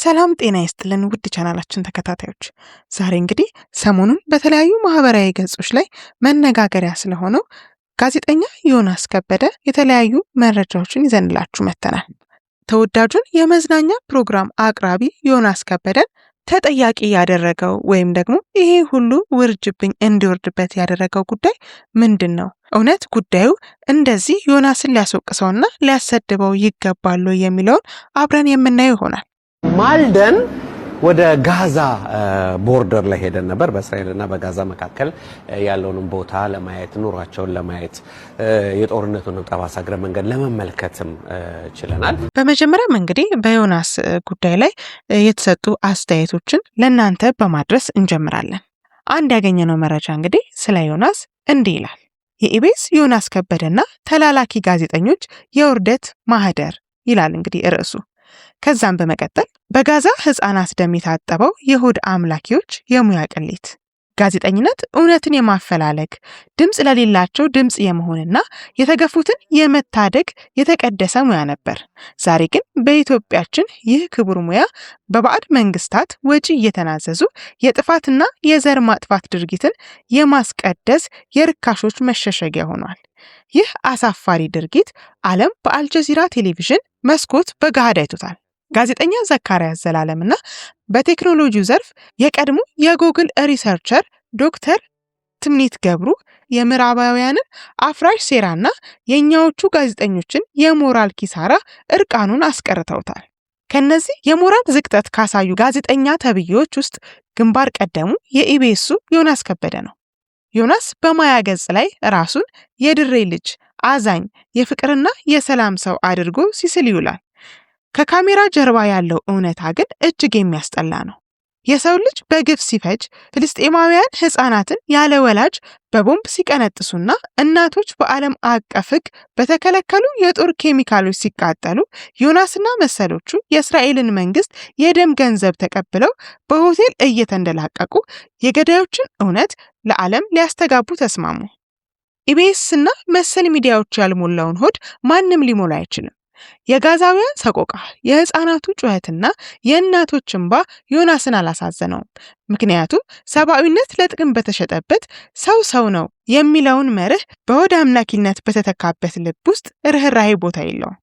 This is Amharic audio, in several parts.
ሰላም ጤና ይስጥልን ውድ ቻናላችን ተከታታዮች፣ ዛሬ እንግዲህ ሰሞኑን በተለያዩ ማህበራዊ ገጾች ላይ መነጋገሪያ ስለሆነው ጋዜጠኛ ዮናስ ከበደ የተለያዩ መረጃዎችን ይዘንላችሁ መጥተናል። ተወዳጁን የመዝናኛ ፕሮግራም አቅራቢ ዮናስ ከበደን ተጠያቂ ያደረገው ወይም ደግሞ ይሄ ሁሉ ውርጅብኝ እንዲወርድበት ያደረገው ጉዳይ ምንድን ነው? እውነት ጉዳዩ እንደዚህ ዮናስን ሊያስወቅሰውና ሊያሰድበው ይገባል የሚለውን አብረን የምናየው ይሆናል። ማልደን ወደ ጋዛ ቦርደር ላይ ሄደን ነበር። በእስራኤልና በጋዛ መካከል ያለውን ቦታ ለማየት፣ ኑሯቸውን ለማየት፣ የጦርነቱን ጠባሳ እግረ መንገድ ለመመልከትም ችለናል። በመጀመሪያም እንግዲህ በዮናስ ጉዳይ ላይ የተሰጡ አስተያየቶችን ለእናንተ በማድረስ እንጀምራለን። አንድ ያገኘነው መረጃ እንግዲህ ስለ ዮናስ እንዲህ ይላል። የኢቢኤስ ዮናስ ከበደና ተላላኪ ጋዜጠኞች የውርደት ማህደር ይላል እንግዲህ ርዕሱ። ከዛም በመቀጠል በጋዛ ህፃናት ደም የታጠበው የሆድ አምላኪዎች የሙያ ቅሌት፣ ጋዜጠኝነት እውነትን የማፈላለግ ድምጽ ለሌላቸው ድምጽ የመሆንና የተገፉትን የመታደግ የተቀደሰ ሙያ ነበር። ዛሬ ግን በኢትዮጵያችን ይህ ክቡር ሙያ በባዕድ መንግስታት ወጪ እየተናዘዙ የጥፋትና የዘር ማጥፋት ድርጊትን የማስቀደስ የርካሾች መሸሸጊያ ሆኗል። ይህ አሳፋሪ ድርጊት ዓለም በአልጀዚራ ቴሌቪዥን መስኮት በገሃድ አይቶታል። ጋዜጠኛ ዘካርያስ ዘላለምና በቴክኖሎጂው ዘርፍ የቀድሞ የጉግል ሪሰርቸር ዶክተር ትምኒት ገብሩ የምዕራባውያንን አፍራሽ ሴራና የኛዎቹ ጋዜጠኞችን የሞራል ኪሳራ እርቃኑን አስቀርተውታል። ከነዚህ የሞራል ዝቅጠት ካሳዩ ጋዜጠኛ ተብዬዎች ውስጥ ግንባር ቀደሙ የኢቢኤሱ ዮናስ ከበደ ነው። ዮናስ በማያ ገጽ ላይ ራሱን የድሬ ልጅ፣ አዛኝ፣ የፍቅርና የሰላም ሰው አድርጎ ሲስል ይውላል። ከካሜራ ጀርባ ያለው እውነታ ግን እጅግ የሚያስጠላ ነው። የሰው ልጅ በግፍ ሲፈጅ፣ ፍልስጤማውያን ህፃናትን ያለ ወላጅ በቦምብ ሲቀነጥሱና እናቶች በዓለም አቀፍ ሕግ በተከለከሉ የጦር ኬሚካሎች ሲቃጠሉ ዮናስና መሰሎቹ የእስራኤልን መንግስት የደም ገንዘብ ተቀብለው በሆቴል እየተንደላቀቁ የገዳዮችን እውነት ለዓለም ሊያስተጋቡ ተስማሙ። ኢቢኤስና መሰል ሚዲያዎች ያልሞላውን ሆድ ማንም ሊሞላ አይችልም። የጋዛውያን ሰቆቃ፣ የህፃናቱ ጩኸትና የእናቶች እንባ ዮናስን አላሳዘነውም። ምክንያቱም ሰብአዊነት ለጥቅም በተሸጠበት ሰው ነው የሚለውን መርህ በሆድ አምላኪነት በተተካበት ልብ ውስጥ ርህራሄ ቦታ የለውም።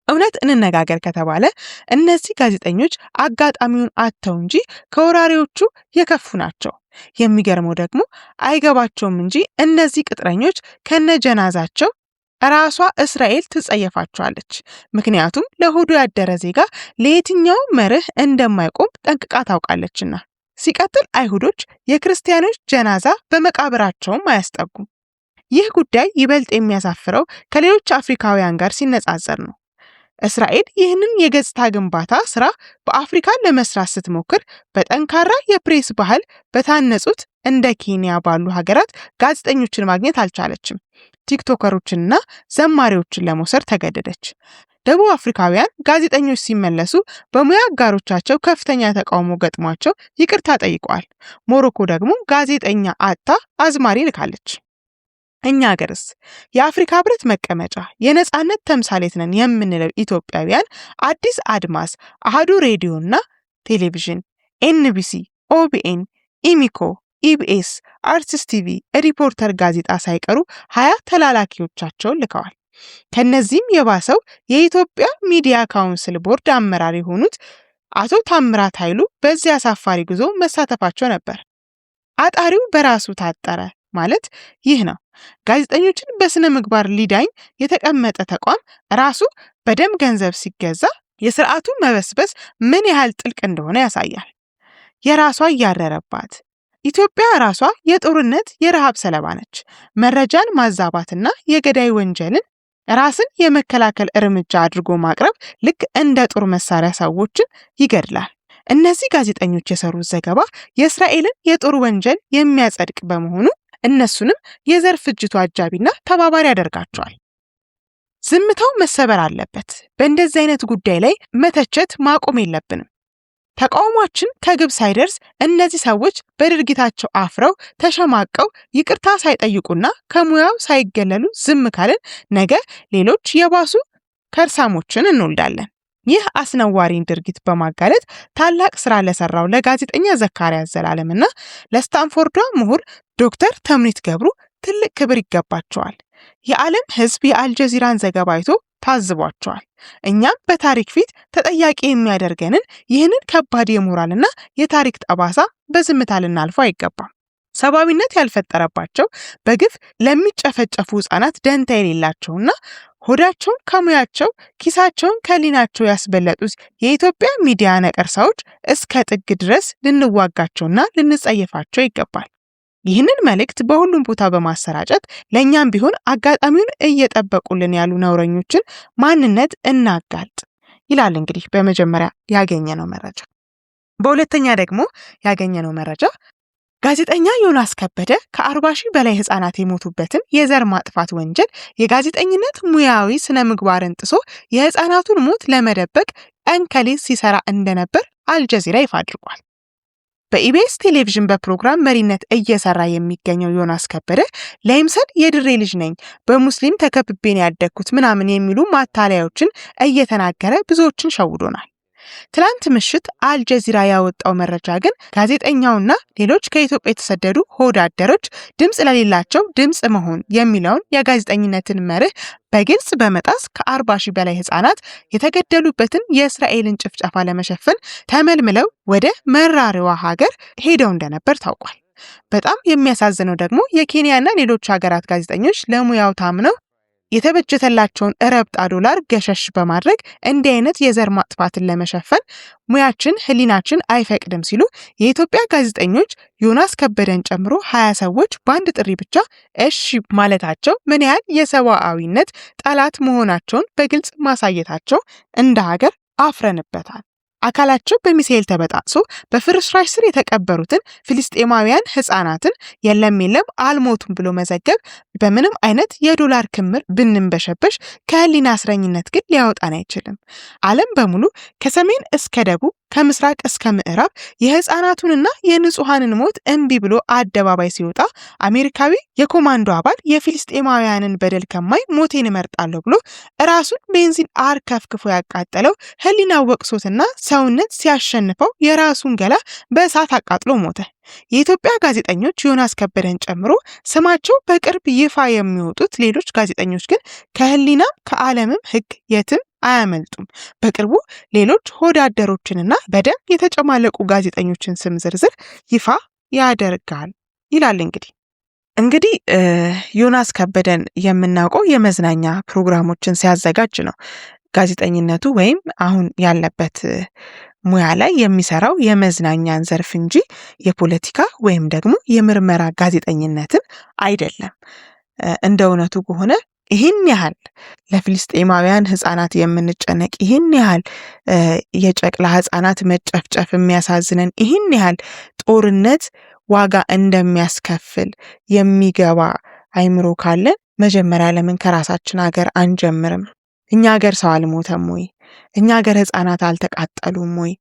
እውነት እንነጋገር ከተባለ እነዚህ ጋዜጠኞች አጋጣሚውን አጥተው እንጂ ከወራሪዎቹ የከፉ ናቸው። የሚገርመው ደግሞ አይገባቸውም እንጂ እነዚህ ቅጥረኞች ከነጀናዛቸው ራሷ እስራኤል ትጸየፋቸዋለች። ምክንያቱም ለሆዱ ያደረ ዜጋ ለየትኛው መርህ እንደማይቆም ጠንቅቃ ታውቃለችና። ሲቀጥል አይሁዶች የክርስቲያኖች ጀናዛ በመቃብራቸውም አያስጠጉም። ይህ ጉዳይ ይበልጥ የሚያሳፍረው ከሌሎች አፍሪካውያን ጋር ሲነጻጸር ነው። እስራኤል ይህንን የገጽታ ግንባታ ስራ በአፍሪካ ለመስራት ስትሞክር በጠንካራ የፕሬስ ባህል በታነጹት እንደ ኬንያ ባሉ ሀገራት ጋዜጠኞችን ማግኘት አልቻለችም። ቲክቶከሮችንና ዘማሪዎችን ለመውሰድ ተገደደች። ደቡብ አፍሪካውያን ጋዜጠኞች ሲመለሱ በሙያ አጋሮቻቸው ከፍተኛ ተቃውሞ ገጥሟቸው ይቅርታ ጠይቀዋል። ሞሮኮ ደግሞ ጋዜጠኛ አጥታ አዝማሪ ልካለች። እኛ ሀገርስ የአፍሪካ ህብረት መቀመጫ የነጻነት ተምሳሌት ነን የምንለው ኢትዮጵያውያን አዲስ አድማስ፣ አሃዱ ሬዲዮና ቴሌቪዥን፣ ኤንቢሲ፣ ኦቢኤን፣ ኢሚኮ፣ ኢቢኤስ፣ አርትስ ቲቪ፣ ሪፖርተር ጋዜጣ ሳይቀሩ 20 ተላላኪዎቻቸውን ልከዋል። ከነዚህም የባሰው የኢትዮጵያ ሚዲያ ካውንስል ቦርድ አመራር የሆኑት አቶ ታምራት ኃይሉ በዚህ አሳፋሪ ጉዞ መሳተፋቸው ነበር። አጣሪው በራሱ ታጠረ ማለት ይህ ነው። ጋዜጠኞችን በስነ ምግባር ሊዳኝ የተቀመጠ ተቋም ራሱ በደም ገንዘብ ሲገዛ የስርዓቱ መበስበስ ምን ያህል ጥልቅ እንደሆነ ያሳያል። የራሷ እያረረባት ኢትዮጵያ ራሷ የጦርነት የረሃብ ሰለባ ነች። መረጃን ማዛባትና የገዳይ ወንጀልን ራስን የመከላከል እርምጃ አድርጎ ማቅረብ ልክ እንደ ጦር መሳሪያ ሰዎችን ይገድላል። እነዚህ ጋዜጠኞች የሰሩት ዘገባ የእስራኤልን የጦር ወንጀል የሚያጸድቅ በመሆኑ እነሱንም የዘር ፍጅቱ አጃቢና ተባባሪ ያደርጋቸዋል። ዝምታው መሰበር አለበት። በእንደዚህ አይነት ጉዳይ ላይ መተቸት ማቆም የለብንም። ተቃውሟችን ከግብ ሳይደርስ እነዚህ ሰዎች በድርጊታቸው አፍረው ተሸማቀው ይቅርታ ሳይጠይቁና ከሙያው ሳይገለሉ ዝም ካልን ነገ ሌሎች የባሱ ከርሳሞችን እንወልዳለን። ይህ አስነዋሪን ድርጊት በማጋለጥ ታላቅ ስራ ለሰራው ለጋዜጠኛ ዘካርያስ ዘላለምና ለስታንፎርዷ ምሁር ዶክተር ተምኒት ገብሩ ትልቅ ክብር ይገባቸዋል። የዓለም ሕዝብ የአልጀዚራን ዘገባ አይቶ ታዝቧቸዋል። እኛም በታሪክ ፊት ተጠያቂ የሚያደርገንን ይህንን ከባድ የሞራልና የታሪክ ጠባሳ በዝምታ ልናልፈው አይገባም። ሰብአዊነት ያልፈጠረባቸው በግፍ ለሚጨፈጨፉ ሕፃናት ደንታ የሌላቸውና ሆዳቸውን ከሙያቸው ኪሳቸውን ከሊናቸው ያስበለጡት የኢትዮጵያ ሚዲያ ነቀርሳዎች እስከ ጥግ ድረስ ልንዋጋቸውና ልንጸየፋቸው ይገባል። ይህንን መልእክት በሁሉም ቦታ በማሰራጨት ለእኛም ቢሆን አጋጣሚውን እየጠበቁልን ያሉ ነውረኞችን ማንነት እናጋልጥ ይላል እንግዲህ በመጀመሪያ ያገኘነው መረጃ። በሁለተኛ ደግሞ ያገኘነው መረጃ ጋዜጠኛ ዮናስ ከበደ ከ40 ሺህ በላይ ህፃናት የሞቱበትን የዘር ማጥፋት ወንጀል የጋዜጠኝነት ሙያዊ ስነ ምግባርን ጥሶ የህፃናቱን ሞት ለመደበቅ ቀን ከሌት ሲሰራ እንደነበር አልጀዚራ ይፋ አድርጓል። በኢቢኤስ ቴሌቪዥን በፕሮግራም መሪነት እየሰራ የሚገኘው ዮናስ ከበደ ለይምሰል የድሬ ልጅ ነኝ፣ በሙስሊም ተከብቤን ያደግኩት ምናምን የሚሉ ማታለያዎችን እየተናገረ ብዙዎችን ሸውዶናል። ትላንት ምሽት አልጀዚራ ያወጣው መረጃ ግን ጋዜጠኛውና ሌሎች ከኢትዮጵያ የተሰደዱ ሆዳደሮች ድምፅ ለሌላቸው ድምፅ መሆን የሚለውን የጋዜጠኝነትን መርህ በግልጽ በመጣስ ከ40 ሺህ በላይ ህፃናት የተገደሉበትን የእስራኤልን ጭፍጨፋ ለመሸፈን ተመልምለው ወደ መራሪዋ ሀገር ሄደው እንደነበር ታውቋል። በጣም የሚያሳዝነው ደግሞ የኬንያና ሌሎች ሀገራት ጋዜጠኞች ለሙያው ታምነው የተበጀተላቸውን ረብጣ ዶላር ገሸሽ በማድረግ እንዲህ አይነት የዘር ማጥፋትን ለመሸፈን ሙያችን ህሊናችን አይፈቅድም ሲሉ የኢትዮጵያ ጋዜጠኞች ዮናስ ከበደን ጨምሮ 20 ሰዎች በአንድ ጥሪ ብቻ እሺ ማለታቸው ምን ያህል የሰብአዊነት ጠላት መሆናቸውን በግልጽ ማሳየታቸው እንደ ሀገር አፍረንበታል። አካላቸው በሚሳኤል ተበጣጥሶ በፍርስራሽ ስር የተቀበሩትን ፍልስጤማውያን ህፃናትን የለም አልሞቱም ብሎ መዘገብ በምንም አይነት የዶላር ክምር ብንንበሸበሽ ከህሊና እስረኝነት ግን ሊያወጣን አይችልም። ዓለም በሙሉ ከሰሜን እስከ ደቡብ ከምስራቅ እስከ ምዕራብ የህፃናቱንና የንጹሃንን ሞት እምቢ ብሎ አደባባይ ሲወጣ አሜሪካዊ የኮማንዶ አባል የፊልስጤማውያንን በደል ከማይ ሞቴን እመርጣለሁ ብሎ ራሱን ቤንዚን አርከፍክፎ ያቃጠለው ህሊና ወቅሶትና ሰውነት ሲያሸንፈው የራሱን ገላ በእሳት አቃጥሎ ሞተ። የኢትዮጵያ ጋዜጠኞች ዮናስ ከበደን ጨምሮ ስማቸው በቅርብ ይፋ የሚወጡት ሌሎች ጋዜጠኞች ግን ከህሊናም ከዓለምም ህግ የትም አያመልጡም። በቅርቡ ሌሎች ሆዳደሮችንና በደም የተጨማለቁ ጋዜጠኞችን ስም ዝርዝር ይፋ ያደርጋል ይላል። እንግዲህ ዮናስ ከበደን የምናውቀው የመዝናኛ ፕሮግራሞችን ሲያዘጋጅ ነው። ጋዜጠኝነቱ ወይም አሁን ያለበት ሙያ ላይ የሚሰራው የመዝናኛን ዘርፍ እንጂ የፖለቲካ ወይም ደግሞ የምርመራ ጋዜጠኝነትን አይደለም። እንደ እውነቱ ከሆነ ይህን ያህል ለፍልስጤማውያን ህፃናት የምንጨነቅ፣ ይህን ያህል የጨቅላ ህፃናት መጨፍጨፍ የሚያሳዝነን፣ ይህን ያህል ጦርነት ዋጋ እንደሚያስከፍል የሚገባ አይምሮ ካለን መጀመሪያ ለምን ከራሳችን ሀገር አንጀምርም? እኛ ሀገር ሰው አልሞተም ወይ? እኛ ሀገር ህፃናት አልተቃጠሉም ወይ?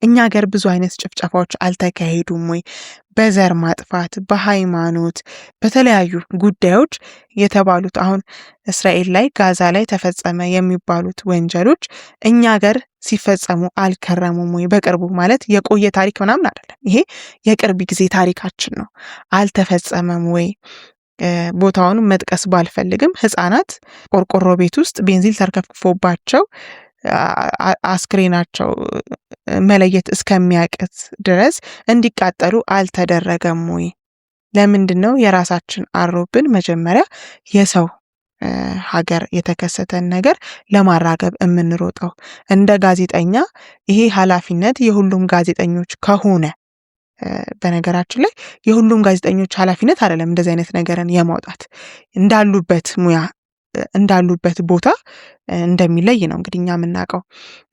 እኛ ሀገር ብዙ አይነት ጭፍጨፋዎች አልተካሄዱም ወይ? በዘር ማጥፋት፣ በሃይማኖት፣ በተለያዩ ጉዳዮች የተባሉት አሁን እስራኤል ላይ ጋዛ ላይ ተፈጸመ የሚባሉት ወንጀሎች እኛ ሀገር ሲፈጸሙ አልከረሙም ወይ? በቅርቡ ማለት የቆየ ታሪክ ምናምን አይደለም። ይሄ የቅርብ ጊዜ ታሪካችን ነው። አልተፈጸመም ወይ? ቦታውን መጥቀስ ባልፈልግም ህፃናት ቆርቆሮ ቤት ውስጥ ቤንዚል ተርከፍክፎባቸው አስክሬናቸው መለየት እስከሚያቅት ድረስ እንዲቃጠሉ አልተደረገም ወይ? ለምንድን ነው የራሳችን አሮብን መጀመሪያ የሰው ሀገር የተከሰተን ነገር ለማራገብ የምንሮጠው? እንደ ጋዜጠኛ ይሄ ኃላፊነት የሁሉም ጋዜጠኞች ከሆነ በነገራችን ላይ የሁሉም ጋዜጠኞች ኃላፊነት አይደለም እንደዚህ አይነት ነገርን የማውጣት እንዳሉበት ሙያ እንዳሉበት ቦታ እንደሚለይ ነው እንግዲህ እኛ የምናውቀው።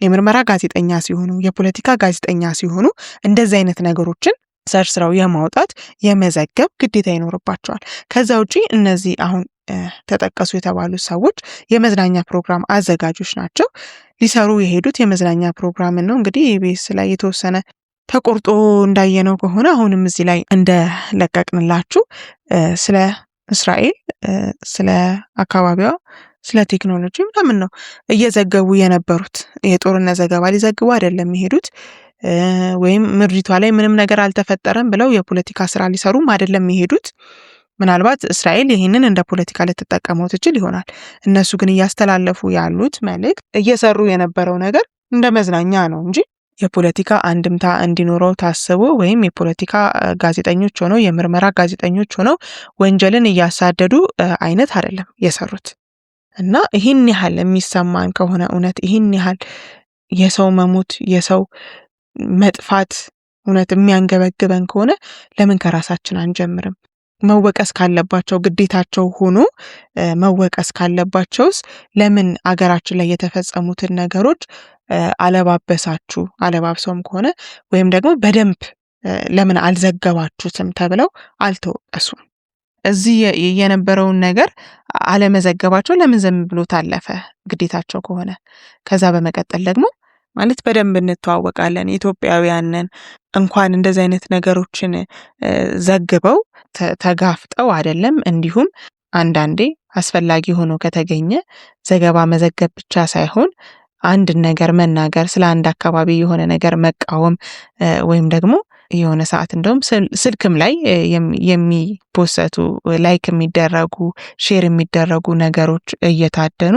የምርመራ ጋዜጠኛ ሲሆኑ፣ የፖለቲካ ጋዜጠኛ ሲሆኑ እንደዚህ አይነት ነገሮችን ሰርስረው የማውጣት የመዘገብ ግዴታ ይኖርባቸዋል። ከዛ ውጪ እነዚህ አሁን ተጠቀሱ የተባሉ ሰዎች የመዝናኛ ፕሮግራም አዘጋጆች ናቸው። ሊሰሩ የሄዱት የመዝናኛ ፕሮግራምን ነው። እንግዲህ ኢቢኤስ ላይ የተወሰነ ተቆርጦ እንዳየነው ከሆነ አሁንም እዚህ ላይ እንደለቀቅንላችሁ ስለ እስራኤል ስለ አካባቢዋ ስለ ቴክኖሎጂ ምናምን ነው እየዘገቡ የነበሩት። የጦርነት ዘገባ ሊዘግቡ አይደለም የሚሄዱት፣ ወይም ምድሪቷ ላይ ምንም ነገር አልተፈጠረም ብለው የፖለቲካ ስራ ሊሰሩም አይደለም የሚሄዱት። ምናልባት እስራኤል ይህንን እንደ ፖለቲካ ልትጠቀመው ትችል ይሆናል። እነሱ ግን እያስተላለፉ ያሉት መልእክት፣ እየሰሩ የነበረው ነገር እንደ መዝናኛ ነው እንጂ የፖለቲካ አንድምታ እንዲኖረው ታስቦ ወይም የፖለቲካ ጋዜጠኞች ሆነው የምርመራ ጋዜጠኞች ሆነው ወንጀልን እያሳደዱ አይነት አይደለም የሰሩት። እና ይህን ያህል የሚሰማን ከሆነ እውነት ይህን ያህል የሰው መሞት የሰው መጥፋት እውነት የሚያንገበግበን ከሆነ ለምን ከራሳችን አንጀምርም? መወቀስ ካለባቸው ግዴታቸው ሆኖ መወቀስ ካለባቸውስ ለምን አገራችን ላይ የተፈጸሙትን ነገሮች አለባበሳችሁ? አለባብሰውም ከሆነ ወይም ደግሞ በደንብ ለምን አልዘገባችሁትም ተብለው አልተወቀሱም። እዚህ የነበረውን ነገር አለመዘገባቸው ለምን ዝም ብሎ ታለፈ? ግዴታቸው ከሆነ። ከዛ በመቀጠል ደግሞ ማለት በደንብ እንተዋወቃለን፣ ኢትዮጵያውያንን እንኳን እንደዚህ አይነት ነገሮችን ዘግበው ተጋፍጠው አይደለም፣ እንዲሁም አንዳንዴ አስፈላጊ ሆኖ ከተገኘ ዘገባ መዘገብ ብቻ ሳይሆን አንድ ነገር መናገር፣ ስለ አንድ አካባቢ የሆነ ነገር መቃወም ወይም ደግሞ የሆነ ሰዓት እንደውም ስልክም ላይ የሚፖሰቱ ላይክ የሚደረጉ ሼር የሚደረጉ ነገሮች እየታደኑ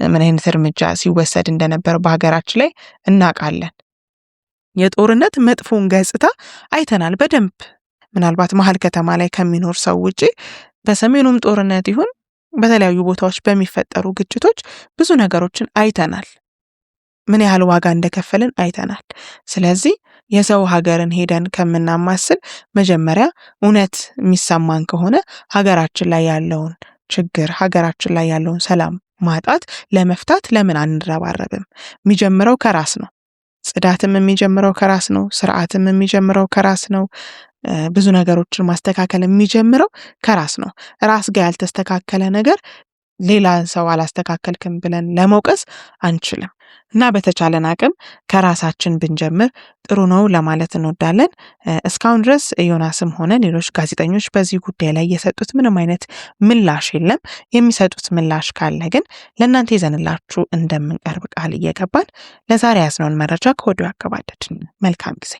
ምን አይነት እርምጃ ሲወሰድ እንደነበር በሀገራችን ላይ እናውቃለን። የጦርነት መጥፎን ገጽታ አይተናል በደንብ። ምናልባት መሀል ከተማ ላይ ከሚኖር ሰው ውጪ በሰሜኑም ጦርነት ይሁን በተለያዩ ቦታዎች በሚፈጠሩ ግጭቶች ብዙ ነገሮችን አይተናል። ምን ያህል ዋጋ እንደከፈልን አይተናል። ስለዚህ የሰው ሀገርን ሄደን ከምናማስል መጀመሪያ እውነት የሚሰማን ከሆነ ሀገራችን ላይ ያለውን ችግር፣ ሀገራችን ላይ ያለውን ሰላም ማጣት ለመፍታት ለምን አንረባረብም? የሚጀምረው ከራስ ነው። ጽዳትም የሚጀምረው ከራስ ነው። ስርዓትም የሚጀምረው ከራስ ነው። ብዙ ነገሮችን ማስተካከል የሚጀምረው ከራስ ነው። ራስ ጋር ያልተስተካከለ ነገር ሌላ ሰው አላስተካከልክም ብለን ለመውቀስ አንችልም። እና በተቻለን አቅም ከራሳችን ብንጀምር ጥሩ ነው ለማለት እንወዳለን። እስካሁን ድረስ ዮናስም ሆነ ሌሎች ጋዜጠኞች በዚህ ጉዳይ ላይ የሰጡት ምንም አይነት ምላሽ የለም። የሚሰጡት ምላሽ ካለ ግን ለእናንተ ይዘንላችሁ እንደምንቀርብ ቃል እየገባን ለዛሬ ያዝነውን መረጃ ከወዲሁ አገባደድን። መልካም ጊዜ